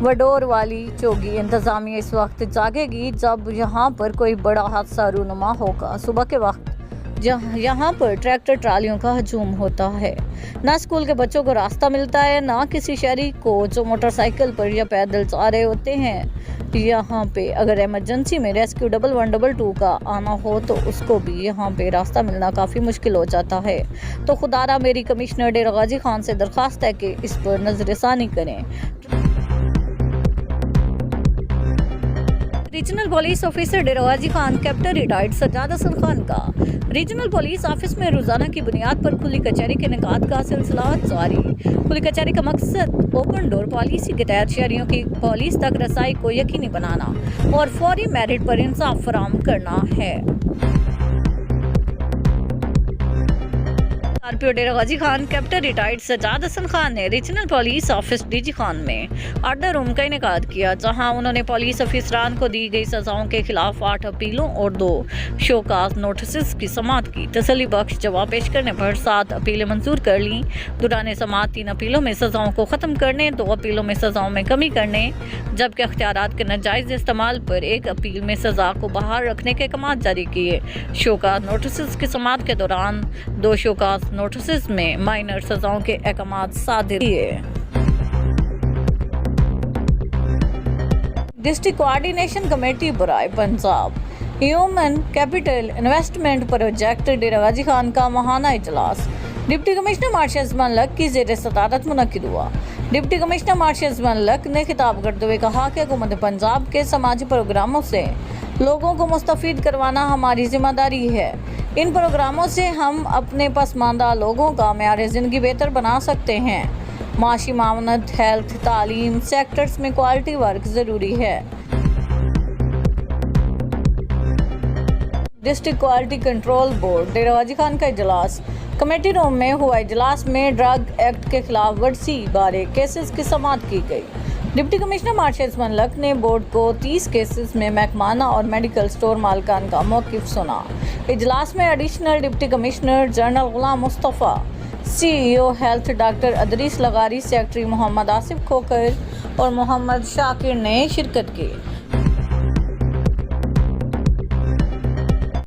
वडोर वाली चौकी इंतजामिया इस वक्त जागेगी जब यहाँ पर कोई बड़ा हादसा रूनुमा होगा। सुबह के वक्त यहाँ पर ट्रैक्टर ट्रालियों का हजूम होता है। ना स्कूल के बच्चों को रास्ता मिलता है, ना किसी शहरी को जो मोटरसाइकिल पर या पैदल जा रहे होते हैं। यहाँ पे अगर इमरजेंसी में रेस्क्यू 1112 का आना हो तो उसको भी यहाँ पे रास्ता मिलना काफ़ी मुश्किल हो जाता है। तो खुदारा मेरी कमिश्नर डेरा गाजी खान से दरख्वास्त है कि इस पर नजरसानी करें। रीजनल पुलिस ऑफिसर डेरा गाजी खान कैप्टन रिटायर्ड सज्जाद हसन खान का रीजनल पुलिस ऑफिस में रोजाना की बुनियाद पर खुली कचहरी के निकात का सिलसिला जारी। खुली कचहरी का मकसद ओपन डोर पॉलिसी के तहत शहरियों की पुलिस तक रसाई को यकीनी बनाना और फौरी मेरिट पर इंसाफ फराहम करना है। आरपीओ डेरा गाजी खान कैप्टन रिटायर्ड सज्जाद हसन खान ने regional police office DG Khan में आर्डर रूम का इनेकाद किया, जहां उन्होंने पुलिस अफसरान को दी गई सजाओं के खिलाफ 8 अपीलों और 2 शोकाज नोटिस की समाअत की। तसल्ली बख्श जवाब पेश करने पर 7 अपीलें मंजूर कर ली। दौरान समाअत 3 अपीलों में सजाओं को खत्म करने, 2 अपीलों में सजाओं में कमी करने, जबकि अख्तियारात के नाजायज इस्तेमाल पर 1 अपील में सजा को बाहर रखने के अहकाम जारी किए। शोकाज नोटिस की समाअत के दौरान 2 शोकाज नोटिस में माइनर सजाओं के अहकाम सादिर किए। डिस्ट्रिक्ट कोऑर्डिनेशन कमेटी बराए Punjab human capital investment project Dera Ghazi Khan का माहाना इजलास deputy commissioner martial Ajman Lak की ज़ेर सदारत मुनक्किद हुआ। Deputy commissioner martial Ajman luck ने खिताब करते हुए कहा कि हुकूमत पंजाब के समाजी प्रोग्रामों से लोगों को मुस्तफीद करवाना हमारी जिम्मेदारी है। इन प्रोग्रामों से हम अपने पसमानदा लोगों का मेयार ज़िंदगी बेहतर बना सकते हैं। माशी मामनत, हेल्थ, तालीम सेक्टर्स में क्वालिटी वर्क ज़रूरी है। डिस्ट्रिक्ट क्वालिटी कंट्रोल बोर्ड डेरा गाजी खान का इजलास कमेटी रूम में हुआ। इजलास में ड्रग एक्ट के खिलाफ वर्जी बारे केसेस की समाअत की गई। Deputy commissioner martial Ajman luck ने बोर्ड को 30 केसेस में महकमाना और मेडिकल स्टोर मालकान का मौक़िफ़ सुना। इजलास में additional deputy commissioner general Ghulam Mustafa, CEO health doctor Idrees लगारी, सेक्रेटरी मोहम्मद आसिफ खोकर और मोहम्मद शाकिर ने शिरकत की।